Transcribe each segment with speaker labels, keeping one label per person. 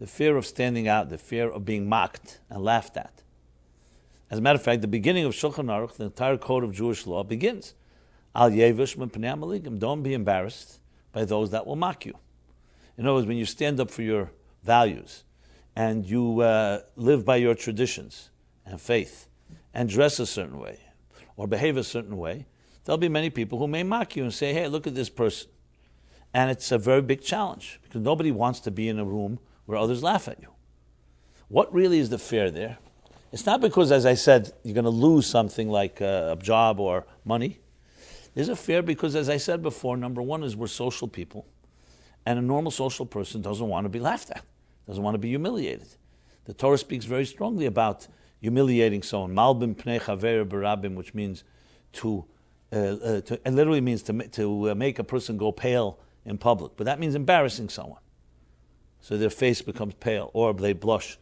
Speaker 1: the fear of standing out, the fear of being mocked and laughed at. As a matter of fact, the beginning of Shulchan Aruch, the entire code of Jewish law, begins, Al yevish mipnei hamaligim, don't be embarrassed by those that will mock you. In other words, when you stand up for your values and you live by your traditions and faith and dress a certain way or behave a certain way, there'll be many people who may mock you and say, hey, look at this person. And it's a very big challenge because nobody wants to be in a room where others laugh at you. What really is the fear there? It's not because, as I said, you're going to lose something like a job or money. There's a fear because, as I said before, number one is we're social people. And a normal social person doesn't want to be laughed at, doesn't want to be humiliated. The Torah speaks very strongly about humiliating someone. Malbim pnei chaver barabim, which means it literally means to make a person go pale in public. But that means embarrassing someone. So their face becomes pale or they blush.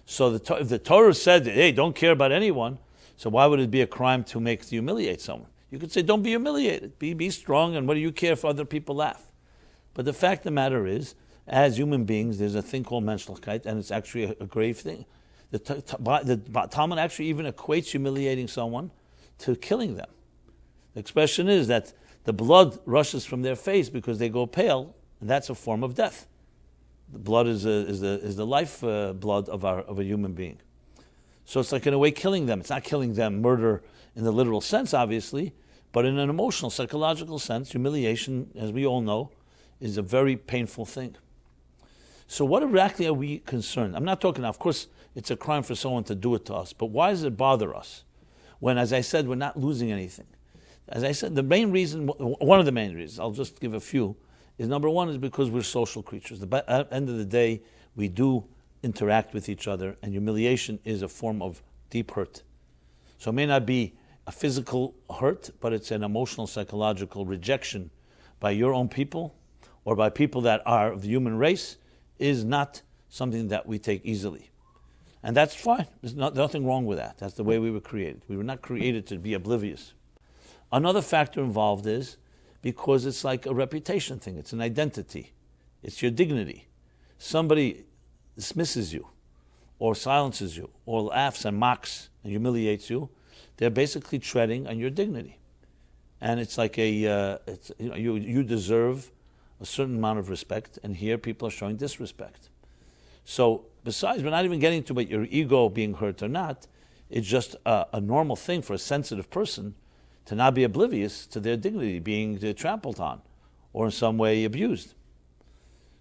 Speaker 1: So if the Torah said, hey, don't care about anyone, so why would it be a crime to humiliate someone? You could say, don't be humiliated. Be strong, and what do you care if other people laugh? But the fact of the matter is, as human beings, there's a thing called menschlichkeit, and it's actually a grave thing. The Talmud actually even equates humiliating someone to killing them. The expression is that the blood rushes from their face because they go pale, and that's a form of death. The blood is the life blood of a human being. So it's like in a way killing them. It's not killing them, murder in the literal sense, obviously, but in an emotional, psychological sense, humiliation, as we all know, is a very painful thing. So what exactly are we concerned? I'm not talking, of course, it's a crime for someone to do it to us, but why does it bother us? When, as I said, we're not losing anything. As I said, the main reason, one of the main reasons, I'll just give a few, is number one is because we're social creatures. At the end of the day, we do interact with each other, and humiliation is a form of deep hurt. So it may not be a physical hurt, but it's an emotional, psychological rejection by your own people or by people that are of the human race is not something that we take easily. And that's fine. There's nothing wrong with that. That's the way we were created. We were not created to be oblivious. Another factor involved is because it's like a reputation thing. It's an identity. It's your dignity. Somebody dismisses you or silences you or laughs and mocks and humiliates you. They're basically treading on your dignity. And it's like you deserve a certain amount of respect, and here people are showing disrespect. So besides, we're not even getting to about your ego being hurt or not. It's just a normal thing for a sensitive person to not be oblivious to their dignity being trampled on or in some way abused.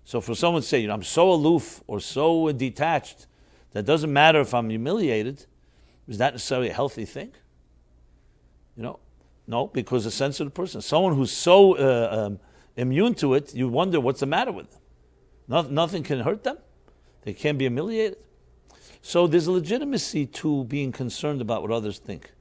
Speaker 1: So for someone to say, I'm so aloof or so detached that it doesn't matter if I'm humiliated, is that necessarily a healthy thing? No, because a sensitive person, someone who's so immune to it, you wonder what's the matter with them. Nothing can hurt them. They can't be humiliated. So there's a legitimacy to being concerned about what others think.